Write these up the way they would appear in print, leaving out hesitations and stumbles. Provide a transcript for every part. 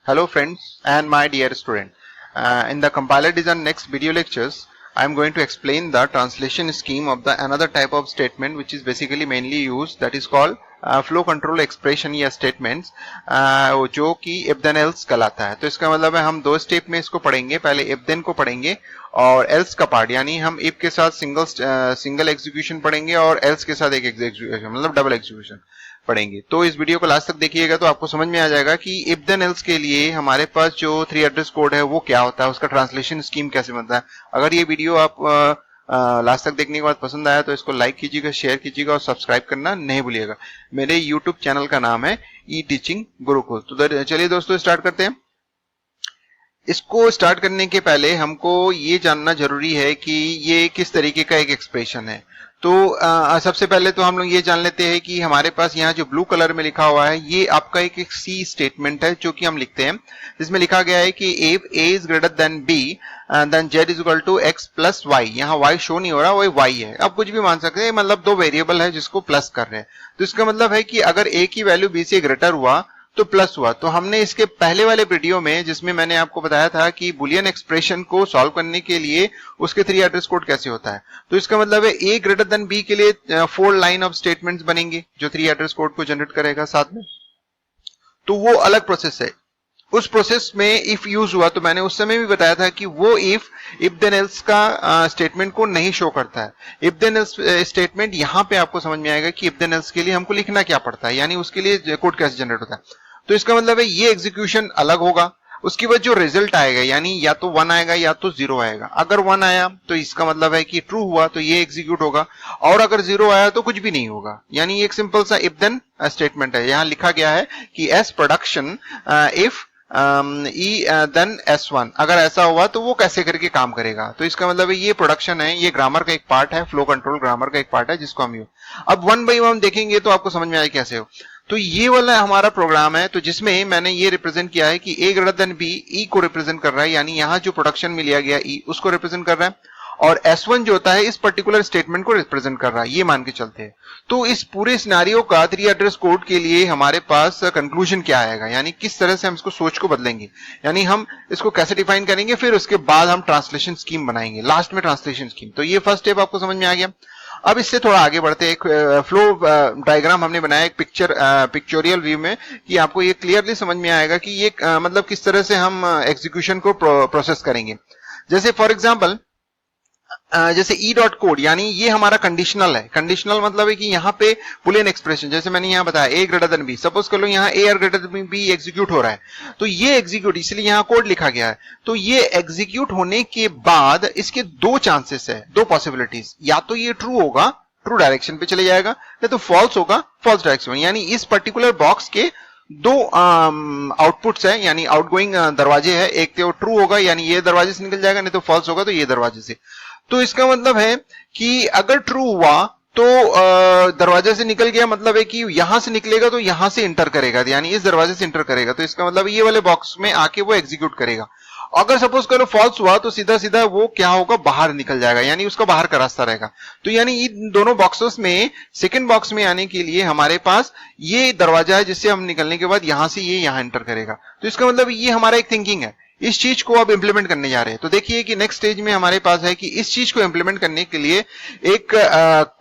Hello friends and my dear student. In the compiler design next video lectures, I am going to explain the translation scheme of the another type of statement which is basically mainly used, that is called flow control expression या statements, जो कि if then else कहलाता है। तो इसका मतलब है हम दो स्टेप में इसको पढ़ेंगे, पहले if then को पढ़ेंगे और else का पार्ट, यानी हम if के साथ सिंगल एग्जीक्यूशन पढ़ेंगे और else के साथ एक एग्जीक्यूशन मतलब डबल एग्जीक्यूशन पढ़ेंगे। तो इस वीडियो को लास्ट तक देखिएगा तो आपको समझ में आ जाएगा कि इफ देन एल्स के लिए हमारे पास जो 3 एड्रेस कोड है वो क्या होता है, उसका ट्रांसलेशन स्कीम कैसे बनता है। अगर ये वीडियो आप लास्ट तक देखने के बाद पसंद आया तो इसको लाइक कीजिएगा, शेयर कीजिएगा और सब्सक्राइब करना नहीं भूलिएगा। मेरे यूट्यूब चैनल का नाम है ई टीचिंग गुरुकुल। तो चलिए दोस्तों स्टार्ट करते हैं। इसको स्टार्ट करने के पहले हमको ये जानना जरूरी है कि ये किस तरीके का एक एक्सप्रेशन है। तो सबसे पहले तो हम लोग ये जान लेते हैं कि हमारे पास यहाँ जो ब्लू कलर में लिखा हुआ है ये आपका एक सी स्टेटमेंट है जो कि हम लिखते हैं, जिसमें लिखा गया है कि if a is greater than b then z is equal to x plus y। यहाँ y शो नहीं हो रहा, वो y है। आप कुछ भी मान सकते हैं, मतलब दो वेरिएबल है जिसको प्लस कर रहे हैं। तो इसका मतलब है कि अगर a की वैल्यू b से ग्रेटर हुआ तो प्लस हुआ। तो हमने इसके पहले वाले वीडियो में जिसमें मैंने आपको बताया था कि बुलियन एक्सप्रेशन को सॉल्व करने के लिए उसके 3 एड्रेस कोड कैसे होता है। तो इसका मतलब है a ग्रेटर देन b के लिए 4 लाइन ऑफ स्टेटमेंट्स बनेंगे जो 3 एड्रेस कोड को जनरेट करेगा साथ में। तो वो अलग प्रोसेस है। उस प्रोसेस में इफ यूज हुआ तो मैंने उस समय भी बताया था कि वो इफ देन एल्स का स्टेटमेंट को नहीं शो करता है। इफ देन एल्स स्टेटमेंट यहाँ पे आपको समझ में आएगा कि इफ देन एल्स के लिए हमको लिखना क्या पड़ता है, यानी उसके लिए कोड कैसे जनरेट होता है। तो इसका मतलब है ये एग्जीक्यूशन अलग होगा, उसके बाद जो रिजल्ट आएगा यानी या तो 1 आएगा या तो 0 आएगा। अगर 1 आया तो इसका मतलब है कि ट्रू हुआ तो ये एग्जीक्यूट होगा, और अगर 0 आया तो कुछ भी नहीं होगा। यानी एक सिंपल सा इफ देन स्टेटमेंट है। यहाँ लिखा गया है कि S production if E then S1, अगर ऐसा हुआ तो वो कैसे करके काम करेगा। तो इसका मतलब है ये प्रोडक्शन है, ये ग्रामर का एक पार्ट है, फ्लो कंट्रोल ग्रामर का एक पार्ट है जिसको हम अब 1 बाई 1 देखेंगे तो आपको समझ में आएगा कैसे हो। तो ये वाला हमारा प्रोग्राम है, तो जिसमें मैंने ये रिप्रेजेंट किया है कि a greater than b e को रिप्रेजेंट कर रहा है, यानी यहाँ जो प्रोडक्शन में लिया गया e उसको रिप्रेजेंट कर रहा है, और S1 जो होता है इस पर्टिकुलर स्टेटमेंट को रिप्रेजेंट कर रहा है, ये मान के चलते हैं। तो इस पूरे सिनेरियो का 3 एड्रेस कोड के लिए हमारे पास कंक्लूजन क्या आएगा, यानी किस तरह से हम इसको सोच को बदलेंगे, यानी हम इसको कैसे डिफाइन करेंगे, फिर उसके बाद हम ट्रांसलेशन स्कीम बनाएंगे, लास्ट में ट्रांसलेशन स्कीम। तो ये फर्स्ट स्टेप आपको समझ में आ गया। अब इससे थोड़ा आगे बढ़ते हैं। एक फ्लो डायग्राम हमने बनाया एक पिक्चोरियल व्यू में, कि आपको ये क्लियरली समझ में आएगा कि ये मतलब किस तरह से हम एग्जीक्यूशन को प्रोसेस करेंगे। जैसे फॉर एग्जांपल जैसे ई डॉट कोड, यानी ये हमारा कंडीशनल है। कंडीशनल मतलब है कि यहाँ पे बुलियन एक्सप्रेशन, जैसे मैंने यहाँ बताया A greater than B, suppose कर लो यहाँ A are greater than B execute हो रहा है, तो ये एग्जीक्यूट, इसलिए यहाँ कोड लिखा गया है। तो ये एग्जीक्यूट होने के बाद इसके दो चांसेस है, दो पॉसिबिलिटीज, या तो ये ट्रू होगा, ट्रू डायरेक्शन पे चले जाएगा, या तो फॉल्स होगा, फॉल्स डायरेक्शन। यानी इस पर्टिकुलर बॉक्स के दो आउटपुट्स है, यानी आउटगोइंग दरवाजे है, एक तो ट्रू होगा यानी ये दरवाजे से निकल जाएगा, नहीं तो फॉल्स होगा तो ये दरवाजे से। तो इसका मतलब है कि अगर ट्रू हुआ तो दरवाजे से निकल गया, मतलब है कि यहां से निकलेगा तो यहां से इंटर करेगा, यानी इस दरवाजे से इंटर करेगा, तो इसका मतलब ये वाले बॉक्स में आके वो एग्जीक्यूट करेगा। अगर सपोज करो फॉल्स हुआ तो सीधा सीधा वो क्या होगा, बाहर निकल जाएगा, यानी उसका बाहर का रास्ता रहेगा। तो यानी इन दोनों बॉक्सेस में सेकंड बॉक्स में आने के लिए हमारे पास ये दरवाजा है जिससे हम निकलने के बाद यहां से ये यहां एंटर करेगा। तो इसका मतलब ये हमारा एक थिंकिंग है, इस चीज को अब इंप्लीमेंट करने जा रहे हैं। तो देखिए कि नेक्स्ट स्टेज में हमारे पास है कि इस चीज को इंप्लीमेंट करने के लिए एक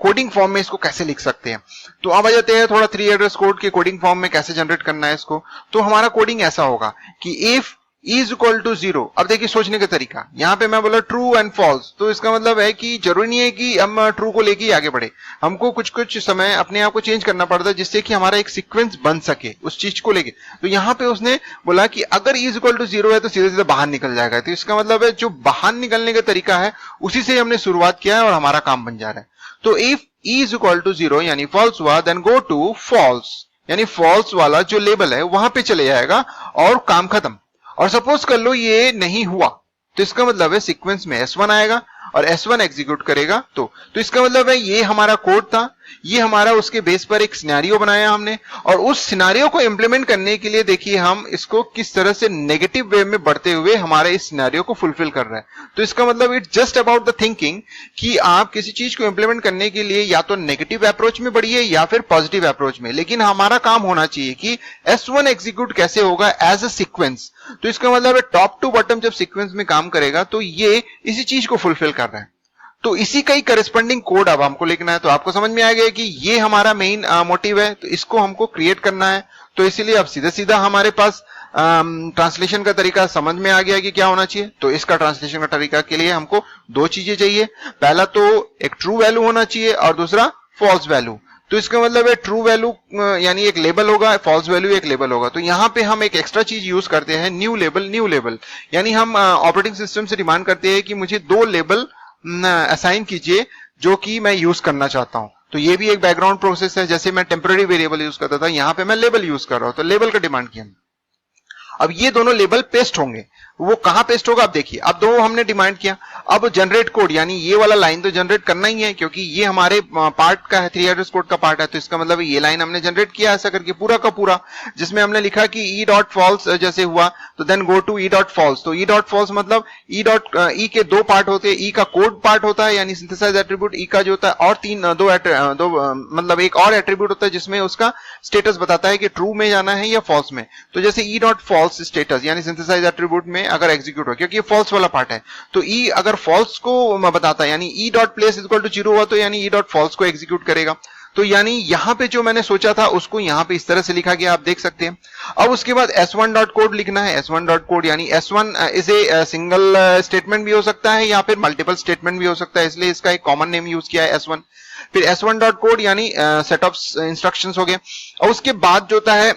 कोडिंग फॉर्म में इसको कैसे लिख सकते हैं। तो अब आ जाते हैं थोड़ा 3 एड्रेस कोड के कोडिंग फॉर्म में कैसे जनरेट करना है इसको। तो हमारा कोडिंग ऐसा होगा कि इफ इज इक्वल टू 0। अब देखिए सोचने का तरीका, यहां पे मैं बोला ट्रू एंड फॉल्स, तो इसका मतलब है कि जरूरी नहीं है कि हम ट्रू को लेके आगे बढ़े, हमको कुछ कुछ समय अपने आप को चेंज करना पड़ता है जिससे कि हमारा एक सीक्वेंस बन सके उस चीज को लेके। तो यहाँ पे उसने बोला कि अगर इज इक्वल टू 0 है तो सीधे सीधे बाहर निकल जाएगा। तो इसका मतलब है जो बाहर निकलने का तरीका है उसी से हमने शुरुआत किया है और हमारा काम बन जा रहा है। तो इफ इज इक्वल टू 0 यानी फॉल्स हुआ, देन गो टू फॉल्स, यानी फॉल्स वाला जो लेबल है वहां पे चले जाएगा और काम खत्म। और सपोज कर लो ये नहीं हुआ, तो इसका मतलब है सीक्वेंस में S1 आएगा और S1 एग्जीक्यूट करेगा। तो इसका मतलब है ये हमारा कोड था, ये हमारा उसके बेस पर एक सिनेरियो बनाया हमने, और उस सिनेरियो को इंप्लीमेंट करने के लिए देखिए हम इसको किस तरह से नेगेटिव वे में बढ़ते हुए हमारे इस सिनेरियो को फुलफिल कर रहे हैं। तो इसका मतलब it's just about the thinking कि आप किसी चीज को इंप्लीमेंट करने के लिए या तो नेगेटिव अप्रोच में बढ़िए या फिर पॉजिटिव अप्रोच में, लेकिन हमारा काम होना चाहिए कि S1 एग्जीक्यूट कैसे होगा एज अ सीक्वेंस। तो इसका मतलब है टॉप टू बॉटम जब सीक्वेंस में काम करेगा तो ये इसी चीज को फुलफिल कर रहा है। तो इसी का ही करस्पॉन्डिंग कोड अब हमको लिखना है। तो आपको समझ में आ गया कि ये हमारा मेन मोटिव है, तो इसको हमको क्रिएट करना है। तो इसीलिए अब सीधा सीधा हमारे पास ट्रांसलेशन का तरीका समझ में आ गया कि क्या होना चाहिए। तो इसका ट्रांसलेशन का तरीका के लिए हमको दो चीजें चाहिए, पहला तो एक ट्रू वैल्यू होना चाहिए और दूसरा फॉल्स वैल्यू। तो इसका मतलब है ट्रू वैल्यू यानी एक लेबल होगा, फॉल्स वैल्यू एक लेबल होगा। तो यहाँ पे हम एक एक्स्ट्रा चीज यूज करते हैं, न्यू लेबल। यानी हम ऑपरेटिंग सिस्टम से डिमांड करते हैं कि मुझे दो लेबल असाइन कीजिए जो कि मैं यूज करना चाहता हूं। तो ये भी एक बैकग्राउंड प्रोसेस है। जैसे मैं टेम्पररी वेरिएबल यूज करता था, यहाँ पे मैं लेबल यूज कर रहा हूं, तो लेबल का डिमांड किया। अब ये दोनों लेबल पेस्ट होंगे, वो कहां पेस्ट होगा आप देखिए। अब दो हमने डिमांड किया, अब जनरेट कोड यानी ये वाला लाइन तो जनरेट करना ही है क्योंकि ये हमारे पार्ट का है, 3 एड्रेस कोड का पार्ट है। तो इसका मतलब ये लाइन हमने जनरेट किया ऐसा करके पूरा का पूरा, जिसमें हमने लिखा कि ई डॉट फॉल्स जैसे हुआ तो then go to E dot false. तो ई डॉट फॉल्स मतलब ई के दो पार्ट होते हैं, ई का कोड पार्ट होता है यानी सिंथेसाइज एट्रीब्यूट ई का जो होता है, और दो मतलब एक और एट्रीब्यूट होता है जिसमें उसका स्टेटस बताता है कि ट्रू में जाना है या फॉल्स में। तो जैसे ई डॉट फॉल्स स्टेटस यानी सिंथेसाइज एट्रीब्यूट में अगर एग्जीक्यूट हो, क्योंकि ये फॉल्स वाला पार्ट है, तो ई अगर फॉल्स को बताता है यानी E dot place equal to 0 हुआ तो यानी ई डॉट फॉल्स को एग्जीक्यूट करेगा। तो यानी यहां पे जो मैंने सोचा था उसको यहां पे इस तरह से लिखा गया, आप देख सकते हैं। अब उसके बाद S1 डॉट कोड लिखना है। S1 डॉट कोड यानी S1 is a single statement भी हो सकता है या फिर मल्टीपल स्टेटमेंट भी हो सकता है, इसलिए इसका एक कॉमन नेम यूज किया है S1। फिर S1 डॉट कोड यानी सेट ऑफ इंस्ट्रक्शंस हो गए, और उसके बाद जो होता है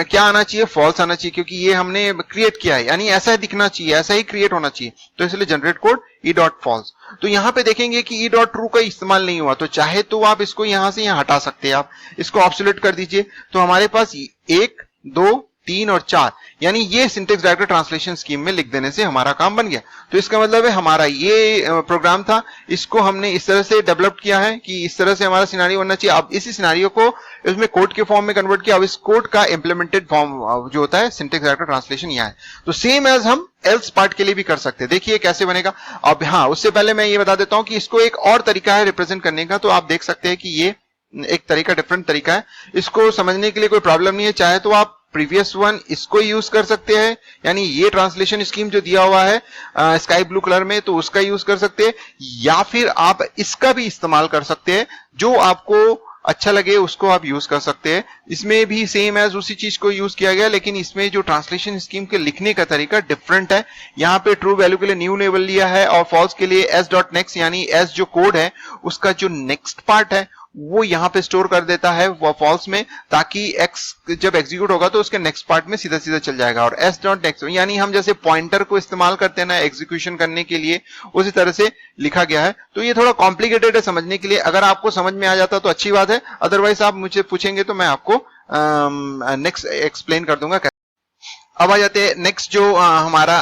क्या आना चाहिए, फॉल्स आना चाहिए, क्योंकि ये हमने क्रिएट किया है यानी ऐसा दिखना चाहिए, ऐसा ही क्रिएट होना चाहिए। तो इसलिए generate code E dot false. तो यहां पे देखेंगे कि ई डॉट ट्रू का इस्तेमाल नहीं हुआ, तो चाहे तो आप इसको यहां से यहां हटा सकते हैं, आप इसको ऑब्सोलेट कर दीजिए। तो हमारे पास 1 2 3 और 4 यानी ये सिंटेक्स डायरेक्टर ट्रांसलेशन स्कीम में लिख देने से हमारा काम बन गया। तो इसका मतलब है हमारा ये प्रोग्राम था, इसको हमने इस तरह से डेवलप किया है कि इस तरह से हमारा सिनेरियो बनना चाहिए। अब इसी सिनेरियो को इसमें कोड के फॉर्म में कन्वर्ट किया। अब इस कोड का इंप्लीमेंटेड फॉर्म जो होता है सिंटेक्स डायरेक्टर ट्रांसलेशन यहाँ है। तो सेम एज हम एल्स पार्ट के लिए भी कर सकते हैं। देखिए कैसे बनेगा। अब हाँ, उससे पहले मैं ये बता देता हूं कि इसको एक और तरीका है रिप्रेजेंट करने का। तो आप देख सकते हैं कि ये एक तरीका, डिफरेंट तरीका है। इसको समझने के लिए कोई प्रॉब्लम नहीं है, चाहे तो आप प्रीवियस वन इसको यूज कर सकते हैं, यानी ये ट्रांसलेशन स्कीम जो दिया हुआ है स्काई ब्लू कलर में, तो उसका यूज कर सकते हैं, या फिर आप इसका भी इस्तेमाल कर सकते हैं, जो आपको अच्छा लगे उसको आप यूज कर सकते हैं। इसमें भी सेम एज उसी चीज को यूज किया गया, लेकिन इसमें जो ट्रांसलेशन स्कीम के लिखने का तरीका डिफरेंट है। यहाँ पे ट्रू वैल्यू के लिए न्यू लेबल लिया है और फॉल्स के लिए एस डॉट नेक्स्ट यानी एस जो कोड है उसका जो नेक्स्ट पार्ट है वो यहाँ पे स्टोर कर देता है वो फॉल्स में, ताकि एक्स जब एग्जीक्यूट होगा तो उसके नेक्स्ट पार्ट में सीधा सीधा चल जाएगा। और एस डॉट नेक्स्ट यानी हम जैसे पॉइंटर को इस्तेमाल करते हैं ना एग्जीक्यूशन करने के लिए, उसी तरह से लिखा गया है। तो ये थोड़ा कॉम्प्लिकेटेड है समझने के लिए, अगर आपको समझ में आ जाता तो अच्छी बात है, अदरवाइज आप मुझे पूछेंगे तो मैं आपको नेक्स्ट एक्सप्लेन कर दूंगा। अब आ जाते हैं नेक्स्ट जो हमारा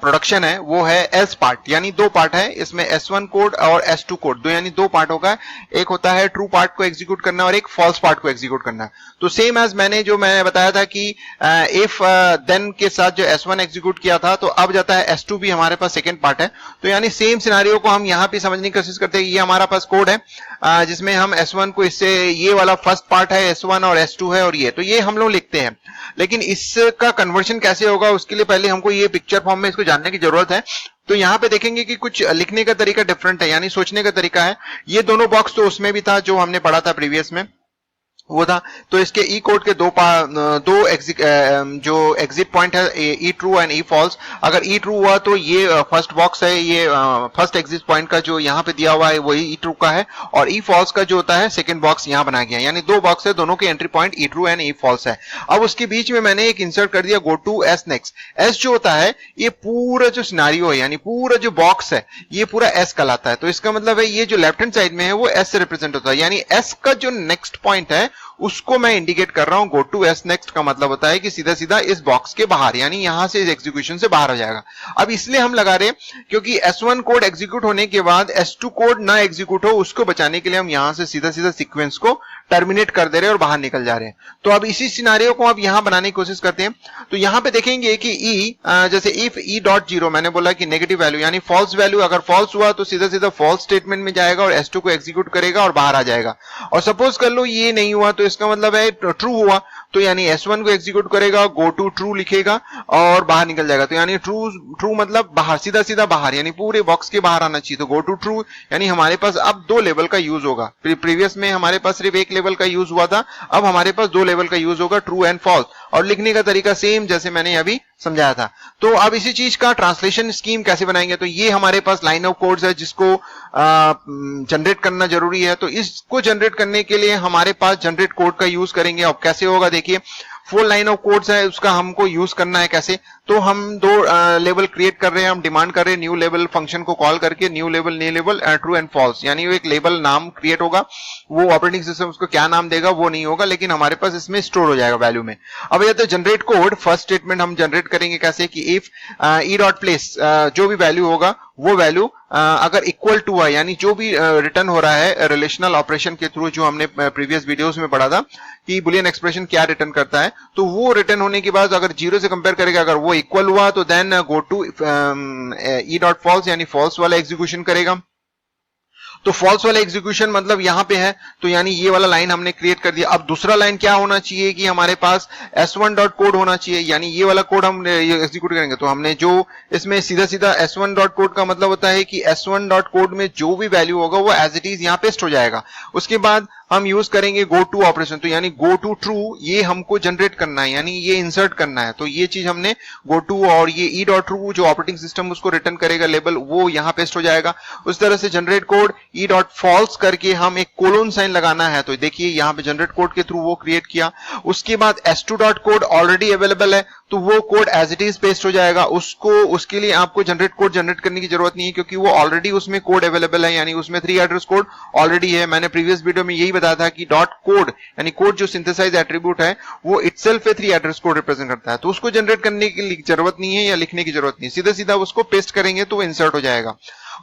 प्रोडक्शन है वो है एल्स पार्ट, यानी दो पार्ट है इसमें, S1 कोड और S2 कोड, दो यानी दो पार्ट होगा। एक होता है ट्रू पार्ट को एग्जीक्यूट करना और एक फॉल्स पार्ट को एग्जीक्यूट करना। तो सेम एज मैंने बताया था कि इफ देन के साथ जो S1 एग्जीक्यूट किया था, तो अब जाता है S2 भी हमारे पास सेकेंड पार्ट है। तो यानी सेम सिनेरियो को हम यहाँ पे समझने की कोशिश करते हैं। ये हमारा पास कोड है जिसमें हम S1 को इससे, ये वाला फर्स्ट पार्ट है S1 और S2 है, और ये तो ये हम लोग लिखते हैं, लेकिन इसका कन्वर्शन कैसे होगा उसके लिए पहले हमको ये पिक्चर फॉर्म में इसको जानने की जरूरत है। तो यहाँ पे देखेंगे कि कुछ लिखने का तरीका डिफरेंट है, यानी सोचने का तरीका है। ये दोनों बॉक्स तो उसमें भी था जो हमने पढ़ा था प्रीवियस में, वो था। तो इसके ई कोड के दो जो एग्जिट पॉइंट है, E true and E false. अगर ई ट्रू हुआ तो ये फर्स्ट बॉक्स है, ये फर्स्ट एग्जिट पॉइंट का जो यहाँ पे दिया हुआ है वही ई ट्रू का है, और ई फॉल्स का जो होता है सेकंड बॉक्स यहाँ बनाया गया है, यानी दो बॉक्स है, दोनों के entry point E true and E false है। अब उसके बीच में मैंने एक इंसर्ट कर दिया go to S next. S जो होता है ये पूरा जो सिनारियो है, यानी पूरा जो बॉक्स है ये पूरा एस कहलाता है। तो इसका मतलब है ये जो लेफ्ट हैंड साइड में है वो एस से रिप्रेजेंट होता है, यानी एस का जो नेक्स्ट पॉइंट है उसको मैं इंडिकेट कर रहा हूं। गो टू एस नेक्स्ट का मतलब होता है कि सीधा सीधा इस बॉक्स के बाहर, यानी यहां से इस एग्जीक्यूशन से बाहर हो जाएगा। अब इसलिए हम लगा रहे क्योंकि S1 कोड एग्जीक्यूट होने के बाद S2 कोड ना एग्जीक्यूट हो, उसको बचाने के लिए हम यहां से सीधा सीधा सीक्वेंस को टर्मिनेट कर दे रहे हैं और बाहर निकल जा रहे हैं। तो अब इसी सिनारियो को अब यहां बनाने की कोशिश करते हैं। तो यहां पे देखेंगे कि जैसे इफ E.0 मैंने बोला कि नेगेटिव वैल्यू यानी फॉल्स वैल्यू, अगर फॉल्स हुआ तो सीधा सीधा फॉल्स स्टेटमेंट में जाएगा और S2 को एग्जीक्यूट करेगा और बाहर आ जाएगा। और सपोज कर लो ये नहीं हुआ तो इसका मतलब है ट्रू हुआ, तो यानी S1 को एग्जीक्यूट करेगा, गो टू ट्रू लिखेगा और बाहर निकल जाएगा। तो यानी ट्रू मतलब बाहर, सीधा सीधा बाहर, यानी पूरे बॉक्स के बाहर आना चाहिए। तो गो टू ट्रू यानी हमारे पास अब 2 लेवल का यूज होगा। प्रीवियस में हमारे पास सिर्फ 1 लेवल का यूज हुआ था, अब हमारे पास 2 लेवल का यूज होगा, ट्रू एंड फॉल्स। और लिखने का तरीका सेम जैसे मैंने अभी समझाया था। तो अब इसी चीज का ट्रांसलेशन स्कीम कैसे बनाएंगे, तो ये हमारे पास लाइन ऑफ कोड्स है जिसको जनरेट करना जरूरी है। तो इसको जनरेट करने के लिए हमारे पास जनरेट कोड का यूज करेंगे। अब कैसे होगा देखिए, 4 लाइन ऑफ कोड्स है, उसका हमको यूज करना है कैसे। तो हम 2 लेवल क्रिएट कर रहे हैं, हम डिमांड कर रहे हैं न्यू लेवल फंक्शन को कॉल करके, new level true and false, यानी वो एक लेवल नाम क्रिएट होगा। वो ऑपरेटिंग सिस्टम उसको क्या नाम देगा वो नहीं होगा, लेकिन हमारे पास इसमें स्टोर हो जाएगा वैल्यू में। अब ये तो जनरेट कोड फर्स्ट स्टेटमेंट हम जनरेट करेंगे कैसे कि इफ E.place जो भी वैल्यू होगा वो वैल्यू अगर इक्वल टू है, यानी जो भी रिटर्न हो रहा है रिलेशनल ऑपरेशन के थ्रू, जो हमने प्रीवियस वीडियोस में पढ़ा था कि बुलियन एक्सप्रेशन क्या रिटर्न करता है, तो वो रिटर्न होने के बाद अगर 0 से कंपेयर करेगा, अगर वो इक्वल हुआ तो देन गो टू E.false यानी फॉल्स वाला एग्जीक्यूशन करेगा। तो फॉल्स वाला एग्जीक्यूशन मतलब यहां पे है, तो यानी ये वाला लाइन हमने क्रिएट कर दिया। अब दूसरा लाइन क्या होना चाहिए कि हमारे पास S1 डॉट कोड होना चाहिए, यानी ये वाला कोड हम एग्जीक्यूट करेंगे। तो हमने जो इसमें सीधा सीधा S1 डॉट कोड का मतलब होता है कि S1 डॉट कोड में जो भी वैल्यू होगा वो एज इट इज यहाँ पेस्ट हो जाएगा। उसके बाद हम यूज करेंगे गो टू ऑपरेशन, तो यानी गो टू ट्रू ये हमको जनरेट करना है, यानी ये इंसर्ट करना है। तो ये चीज हमने गो टू और ये E डॉट ट्रू जो ऑपरेटिंग सिस्टम उसको रिटर्न करेगा लेबल, वो यहाँ पेस्ट हो जाएगा। उस तरह से generate code E dot false करके हम एक कोलोन साइन लगाना है। तो देखिए यहाँ पे जनरेट कोड के थ्रू वो क्रिएट किया। उसके बाद S2 dot code already available है, तो वो code as it is paste हो जाएगा। उसके लिए आपको जनरेट कोड जनरेट करने की जरूरत नहीं है, क्योंकि वो ऑलरेडी उसमें कोड अवेलेबल है, यानी उसमें 3 एड्रेस कोड ऑलरेडी है। मैंने प्रीवियस वीडियो में यही बताया था कि डॉट कोड यानी कोड जो सिंथेसाइज एट्रीब्यूट है वो इटसेल्फ 3 एड्रेस कोड रिप्रेजेंट करता है। तो उसको जनरेट करने की जरूरत नहीं है या लिखने की जरूरत नहीं है, सीधा सीधा उसको पेस्ट करेंगे तो वो इंसर्ट हो जाएगा।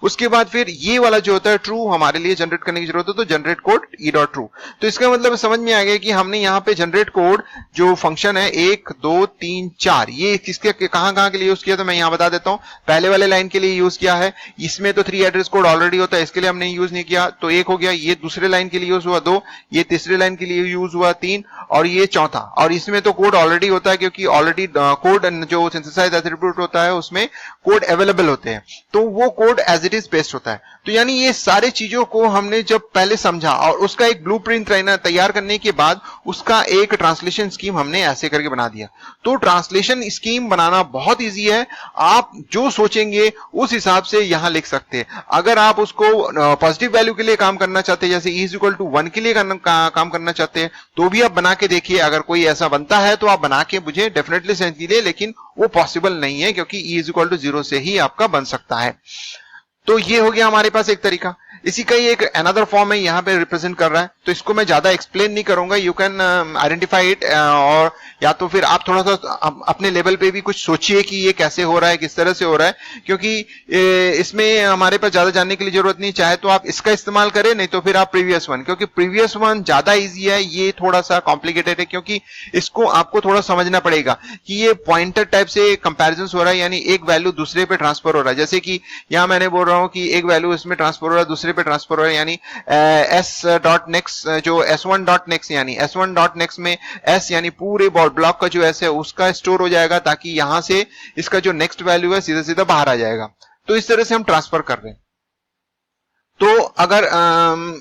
उसके बाद फिर ये वाला जो होता है ट्रू हमारे लिए जनरेट करने की जरूरत है, तो generate code E dot true. तो इसका मतलब समझ में आ गया कि हमने यहाँ पे जनरेट कोड जो फंक्शन है 1 2 3 4 ये किसके कहां के लिए यूज किया, तो मैं यहाँ बता देता हूँ। पहले वाले लाइन के लिए यूज किया है, इसमें तो 3 एड्रेस कोड ऑलरेडी होता है, इसके लिए हमने यूज नहीं किया, तो 1 हो गया। ये दूसरे लाइन के लिए यूज हुआ 2, ये तीसरे लाइन के लिए यूज हुआ 3 और ये चौथा। और इसमें तो कोड ऑलरेडी होता है, क्योंकि ऑलरेडी कोड जो सिंथेसाइज एट्रीब्यूट होता है उसमें कोड अवेलेबल होते हैं, तो वो code as it is paste होता है। तो यानी ये सारे चीजों को हमने जब पहले समझा और उसका एक ब्लूप्रिंट तैयार करने के बाद उसका एक ट्रांसलेशन स्कीम हमने ऐसे करके बना दिया। तो ट्रांसलेशन स्कीम बनाना बहुत इजी है, आप जो सोचेंगे उस हिसाब से यहां लिख सकते हैं। अगर आप उसको पॉजिटिव वैल्यू के लिए काम करना चाहते हैं, जैसे E=1 के लिए काम करना चाहते हैं, तो भी आप बना के देखिए। अगर कोई ऐसा बनता है तो आप बना के मुझे डेफिनेटली सेंड कीजिए, लेकिन वो पॉसिबल नहीं है, क्योंकि E=0 से ही आपका बन सकता है। तो ये हो गया हमारे पास एक तरीका। इसी का ही एक अनदर फॉर्म है यहाँ पे रिप्रेजेंट कर रहा है, तो इसको मैं ज्यादा एक्सप्लेन नहीं करूंगा, यू कैन आइडेंटिफाई इट, और या तो फिर आप थोड़ा सा अपने लेवल पे भी कुछ सोचिए कि ये कैसे हो रहा है, किस तरह से हो रहा है, क्योंकि इसमें हमारे पास ज्यादा जानने की जरूरत नहीं। चाहे तो आप इसका इस्तेमाल करें, नहीं तो फिर आप प्रीवियस वन, क्योंकि प्रीवियस वन ज्यादा ईजी है, ये थोड़ा सा कॉम्प्लिकेटेड है, क्योंकि इसको आपको थोड़ा समझना पड़ेगा कि ये पॉइंटर टाइप से कंपेरिजन हो रहा है, यानी एक वैल्यू दूसरे पे ट्रांसफर हो रहा है। जैसे कि यहाँ मैंने बोल रहा हूँ कि एक वैल्यू इसमें ट्रांसफर हो रहा है, दूसरे पे ट्रांसफर हो रहा है, यानी S.next जो S1.next यानी S1.next में S यानी पूरे ब्लॉक का जो S है उसका स्टोर हो जाएगा, ताकि यहां से इसका जो नेक्स्ट वैल्यू है सीधा सीधा बाहर आ जाएगा। तो इस तरह से हम ट्रांसफर कर रहे हैं। तो अगर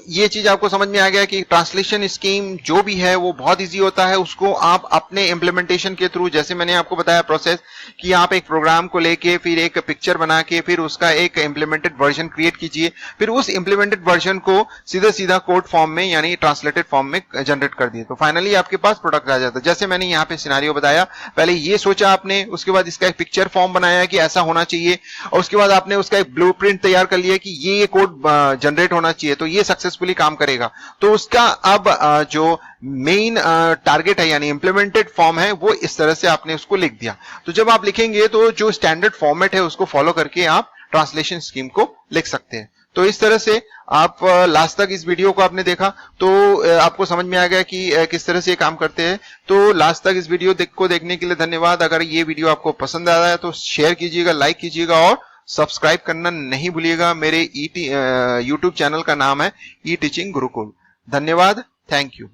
ये चीज आपको समझ में आ गया कि ट्रांसलेशन स्कीम जो भी है वो बहुत इजी होता है, उसको आप अपने इम्प्लीमेंटेशन के थ्रू, जैसे मैंने आपको बताया प्रोसेस कि आप एक प्रोग्राम को लेके फिर एक पिक्चर बना के फिर उसका एक इम्प्लीमेंटेड वर्जन क्रिएट कीजिए, फिर उस इम्प्लीमेंटेड वर्जन को सीधा सीधा कोड फॉर्म में यानी ट्रांसलेटेड फॉर्म में जनरेट कर दिए, तो फाइनली आपके पास प्रोडक्ट आ जाता है। जैसे मैंने यहाँ पे सिनेरियो बताया, पहले ये सोचा आपने, उसके बाद इसका एक पिक्चर फॉर्म बनाया कि ऐसा होना चाहिए, और उसके बाद आपने उसका एक ब्लूप्रिंट तैयार कर लिया कि ये कोड जनरेट होना चाहिए, तो ये सक्सेसफुली काम करेगा। तो उसका अब जो मेन टारगेट है यानी इंप्लीमेंटेड फॉर्म है वो इस तरह से आपने उसको लिख दिया। तो जब आप लिखेंगे तो जो स्टैंडर्ड फॉर्मेट है उसको फॉलो करके आप ट्रांसलेशन स्कीम को लिख सकते हैं। तो इस तरह से आप लास्ट तक इस वीडियो को आपने देखा तो आपको समझ में आ गया कि किस तरह से ये काम करते हैं। तो लास्ट तक इस वीडियो को देखने के लिए धन्यवाद। अगर ये वीडियो आपको पसंद आया है तो शेयर कीजिएगा, लाइक कीजिएगा और सब्सक्राइब करना नहीं भूलिएगा। मेरे यूट्यूब चैनल का नाम है ई टीचिंग गुरुकुल। धन्यवाद, थैंक यू।